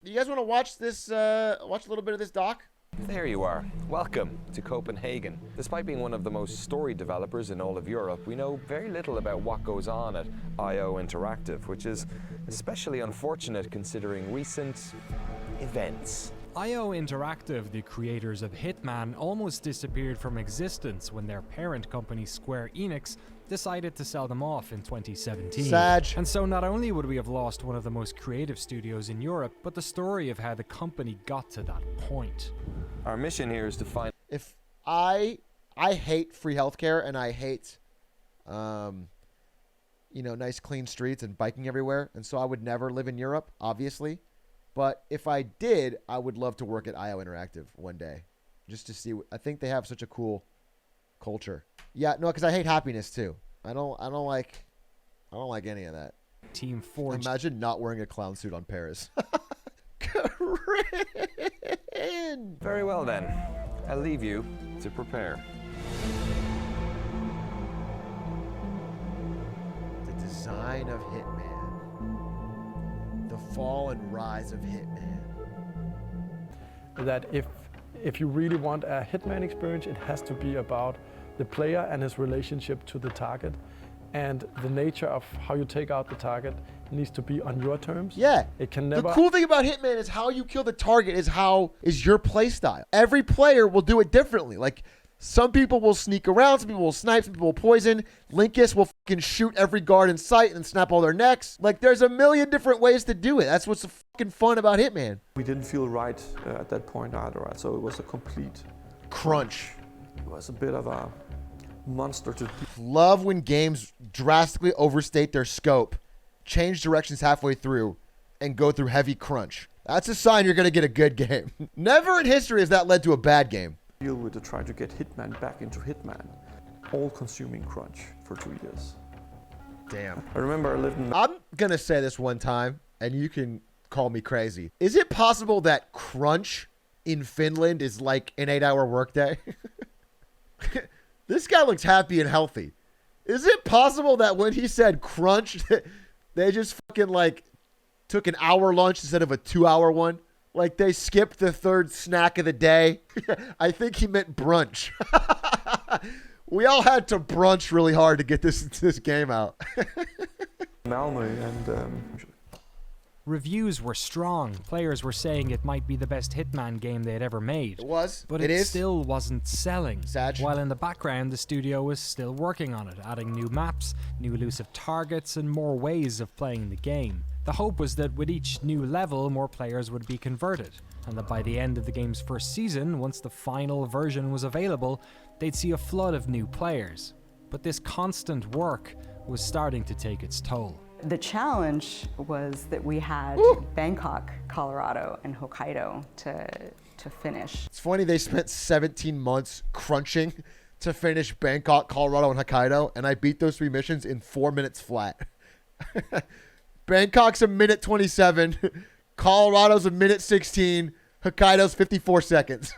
You guys want to watch this? Watch a little bit of this doc. There you are. Welcome to Copenhagen. Despite being one of the most storied developers in all of Europe, we know very little about what goes on at IO Interactive, which is especially unfortunate considering recent events. IO Interactive, the creators of Hitman, almost disappeared from existence when their parent company Square Enix decided to sell them off in 2017. Sag. And so not only would we have lost one of the most creative studios in Europe, but the story of how the company got to that point. Our mission here is to find... If I hate free healthcare and I hate, nice clean streets and biking everywhere, and so I would never live in Europe, obviously. But if I did, I would love to work at IO Interactive one day, just to see. I think they have such a cool culture. Yeah, no, because I hate happiness too. I don't like any of that. Team Forge. Imagine not wearing a clown suit on Paris. Very well then. I'll leave you to prepare. The design of Hitman. The fall and rise of Hitman. That if you really want a Hitman experience, it has to be about the player and his relationship to the target, and the nature of how you take out the target needs to be on your terms. Yeah. It can never... The cool thing about Hitman is how you kill the target is your play style. Every player will do it differently. Like, some people will sneak around, some people will snipe, some people will poison. Linkus will fucking shoot every guard in sight and snap all their necks. Like, there's a million different ways to do it. That's what's so fucking fun about Hitman. We didn't feel right at that point either, right? So it was a complete... crunch. It was a bit of a monster to... Love when games drastically overstate their scope, change directions halfway through, and go through heavy crunch. That's a sign you're going to get a good game. Never in history has that led to a bad game. Deal with to try to get Hitman back into Hitman. All-consuming crunch for 2 years. Damn. I remember I lived in... I'm going to say this one time, and you can call me crazy. Is it possible that crunch in Finland is like an 8-hour workday? This guy looks happy and healthy. Is it possible that when he said crunch, they just fucking like took an hour lunch instead of a 2-hour one? Like they skipped the third snack of the day? I think he meant brunch. We all had to brunch really hard to get this game out. Malmö and... Reviews were strong. Players were saying it might be the best Hitman game they had ever made. It was. But it it is. still wasn't selling. Sag. While in the background, the studio was still working on it, adding new maps, new elusive targets, and more ways of playing the game. The hope was that with each new level, more players would be converted, and that by the end of the game's first season, once the final version was available, they'd see a flood of new players. But this constant work was starting to take its toll. The challenge was that we had Bangkok, Colorado, and Hokkaido to finish. It's funny they spent 17 months crunching to finish Bangkok, Colorado, and Hokkaido, and I beat those 3 missions in 4 minutes flat. Bangkok's a minute 27, Colorado's a minute 16, Hokkaido's 54 seconds.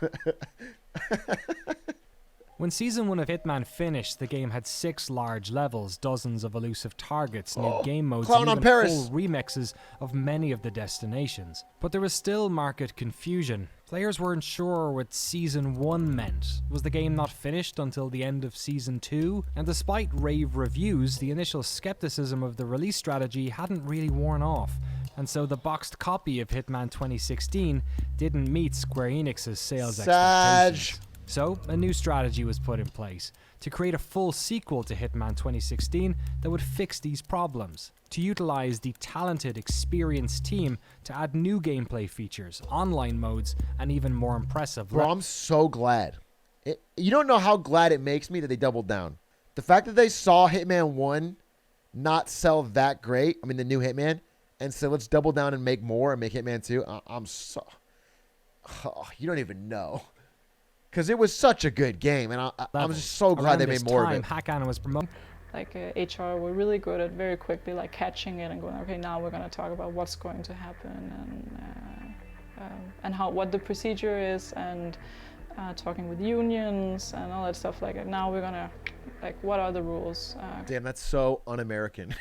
When Season 1 of Hitman finished, the game had 6 large levels, dozens of elusive targets, new game modes, and even full remixes of many of the destinations. But there was still market confusion. Players weren't sure what Season 1 meant. Was the game not finished until the end of Season 2? And despite rave reviews, the initial skepticism of the release strategy hadn't really worn off. And so the boxed copy of Hitman 2016 didn't meet Square Enix's sales expectations. So, a new strategy was put in place to create a full sequel to Hitman 2016 that would fix these problems, to utilize the talented, experienced team to add new gameplay features, online modes, and even more impressive... Bro, I'm so glad. You don't know how glad it makes me that they doubled down. The fact that they saw Hitman 1 not sell that great, I mean the new Hitman, and said let's double down and make more and make Hitman 2, I'm so... Oh, you don't even know. Because it was such a good game, and I'm just so glad they made more of it. Hakan was promoted. Like HR were really good at very quickly like catching it and going, okay, now we're going to talk about what's going to happen and what the procedure is, and talking with unions and all that stuff. Like now we're going to, like, what are the rules? Damn, that's so un-American.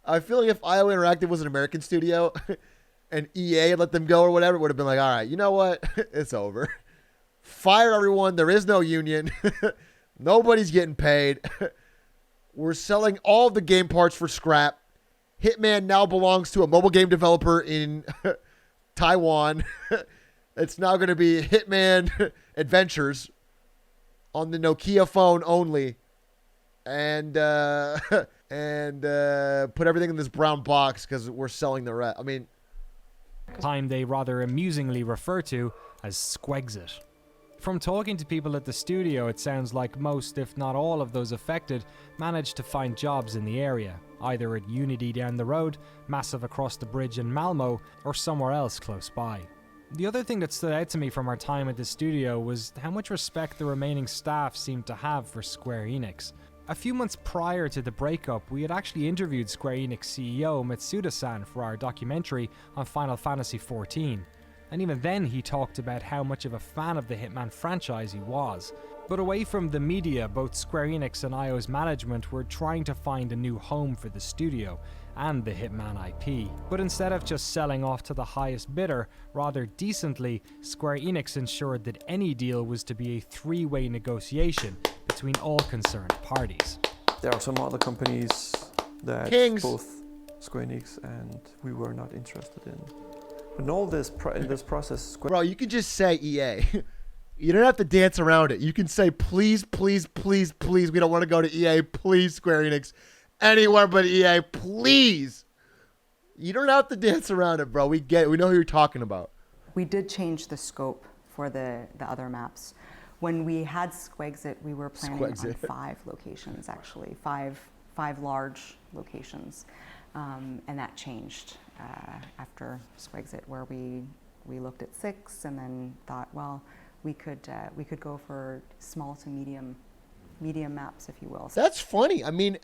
I feel like if IO Interactive was an American studio, and EA let them go or whatever, it would have been like, all right, you know what? It's over. Fire everyone. There is no union. Nobody's getting paid. We're selling all the game parts for scrap. Hitman now belongs to a mobile game developer in Taiwan. It's now going to be Hitman Adventures on the Nokia phone only. And put everything in this brown box because we're selling the rest. I mean, time they rather amusingly refer to as Squexit. From talking to people at the studio, it sounds like most, if not all, of those affected managed to find jobs in the area, either at Unity down the road, Massive across the bridge in Malmo, or somewhere else close by. The other thing that stood out to me from our time at the studio was how much respect the remaining staff seemed to have for Square Enix. A few months prior to the breakup, we had actually interviewed Square Enix CEO Matsuda-san for our documentary on Final Fantasy XIV. And even then he talked about how much of a fan of the Hitman franchise he was. But away from the media, both Square Enix and IO's management were trying to find a new home for the studio and the Hitman IP. But instead of just selling off to the highest bidder, rather decently, Square Enix ensured that any deal was to be a three-way negotiation between all concerned parties. There are some other companies that both Square Enix and we were not interested in. In all this in this process, bro, you can just say EA. You don't have to dance around it. You can say, please, please, please, please, we don't want to go to EA. Please, Square Enix. Anywhere but EA, please. You don't have to dance around it, bro. We get it. We know who you're talking about. We did change the scope for the other maps. When we had Squexit, we were planning on 5 locations, actually. Five large locations. And that changed after Squexit, where we looked at 6 and then thought, well, we could go for small to medium maps, if you will. That's funny. I mean,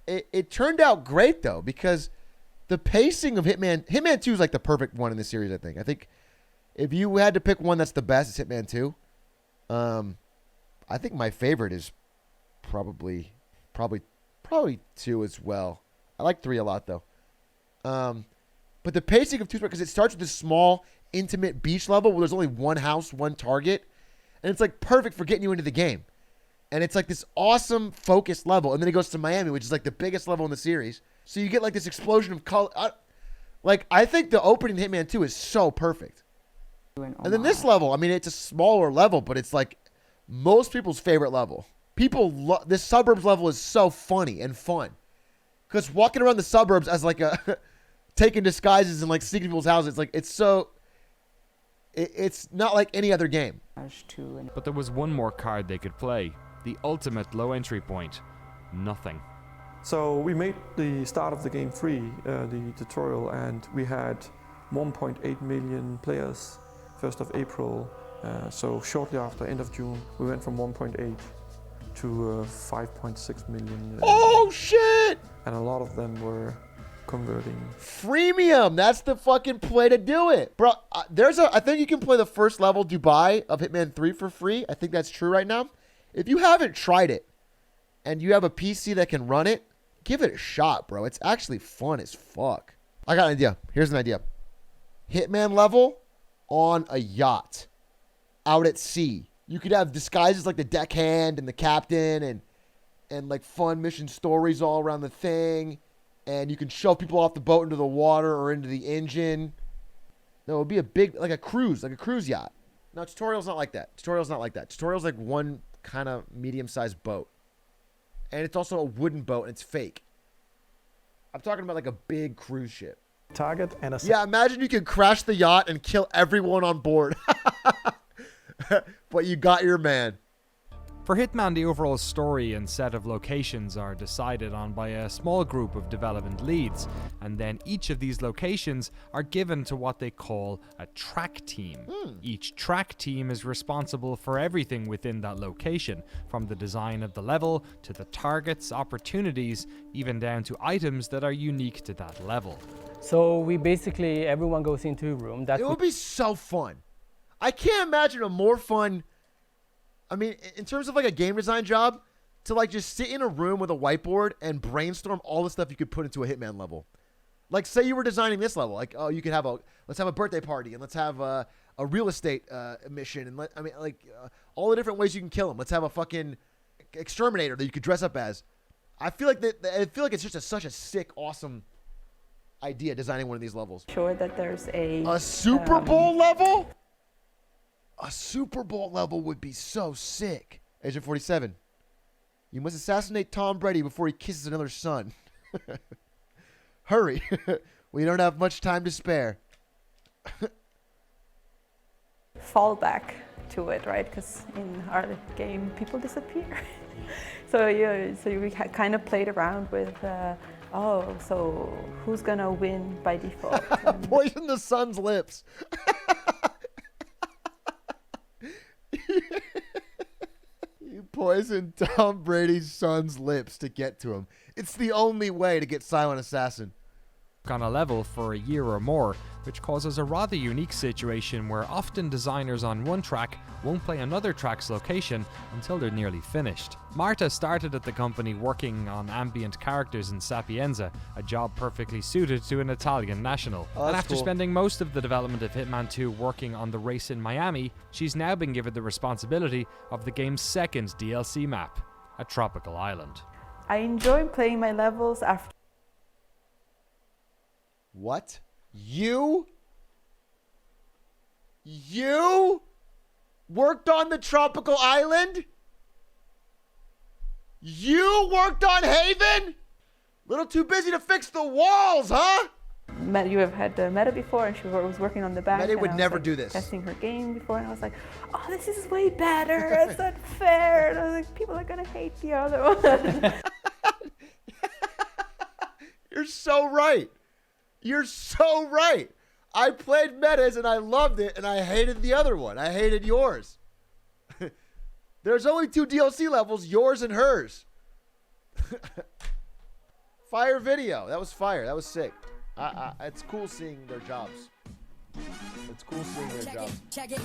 it turned out great though, because the pacing of Hitman 2 is like the perfect one in the series. I think if you had to pick one that's the best, it's Hitman 2. I think my favorite is probably 2 as well. I like 3 a lot though. But the pacing of 2, because it starts with this small, intimate beach level where there's only one house, one target, and it's like perfect for getting you into the game. And it's like this awesome focused level, and then it goes to Miami, which is like the biggest level in the series. So you get like this explosion of color. I think the opening Hitman 2 is so perfect. And then this level, I mean, it's a smaller level, but it's like most people's favorite level. This suburbs level is so funny and fun. Because walking around the suburbs as like a taking disguises and like sneaking people's houses, it's not like any other game. But there was one more card they could play, the ultimate low entry point, nothing. So we made the start of the game free, the tutorial, and we had 1.8 million players 1st of April. So shortly after, end of June, we went from 1.8 to 5.6 million. Oh shit! And a lot of them were converting. Freemium, that's the fucking play to do it. Bro, I think you can play the first level Dubai of Hitman 3 for free. I think that's true right now. If you haven't tried it and you have a PC that can run it, give it a shot, bro. It's actually fun as fuck. I got an idea. Here's an idea. Hitman level on a yacht out at sea. You could have disguises like the deckhand and the captain and like fun mission stories all around the thing. And you can shove people off the boat into the water or into the engine. No, it would be a big, like a cruise yacht. No, tutorial's not like that. Tutorial's like one kind of medium-sized boat. And it's also a wooden boat and it's fake. I'm talking about like a big cruise ship. Target and a... Yeah, imagine you can crash the yacht and kill everyone on board. But you got your man. For Hitman, the overall story and set of locations are decided on by a small group of development leads, and then each of these locations are given to what they call a track team. Each track team is responsible for everything within that location, from the design of the level to the targets, opportunities, even down to items that are unique to that level. So we basically, everyone goes into a room. It would be so fun. I can't imagine a more fun, I mean, in terms of like a game design job, to like just sit in a room with a whiteboard and brainstorm all the stuff you could put into a Hitman level. Like, say you were designing this level. Like, oh, you could have let's have a birthday party, and let's have a real estate mission, and all the different ways you can kill them. Let's have a fucking exterminator that you could dress up as. I feel like it's just such a sick, awesome idea designing one of these levels. Sure that there's a Super Bowl level. A Super Bowl level would be so sick. Agent 47, you must assassinate Tom Brady before he kisses another son. Hurry. We don't have much time to spare. fallback to it, right? Because in our game, people disappear. so we kind of played around with, so who's gonna win by default? Poison the son's lips. You poisoned Tom Brady's son's lips to get to him. It's the only way to get Silent Assassin. On a level for a year or more, which causes a rather unique situation where often designers on one track won't play another track's location until they're nearly finished. Marta started at the company working on ambient characters in Sapienza, a job perfectly suited to an Italian national. And after spending most of the development of Hitman 2 working on the race in Miami, she's now been given the responsibility of the game's second DLC map, a tropical island. I enjoy playing my levels after. What? You worked on the tropical island? You worked on Haven? Little too busy to fix the walls, huh? You have had Meta before, and she was working on the back. Meta would never do this. Testing her game before, and I was like, oh, this is way better. It's not fair. And I was like, people are going to hate the other one. You're so right. You're so right. I played metas and I loved it, and I hated the other one. I hated yours. There's only 2 DLC levels, yours and hers. Fire video. That was fire. That was sick. It's cool seeing their jobs. It's cool seeing their jobs. Check it.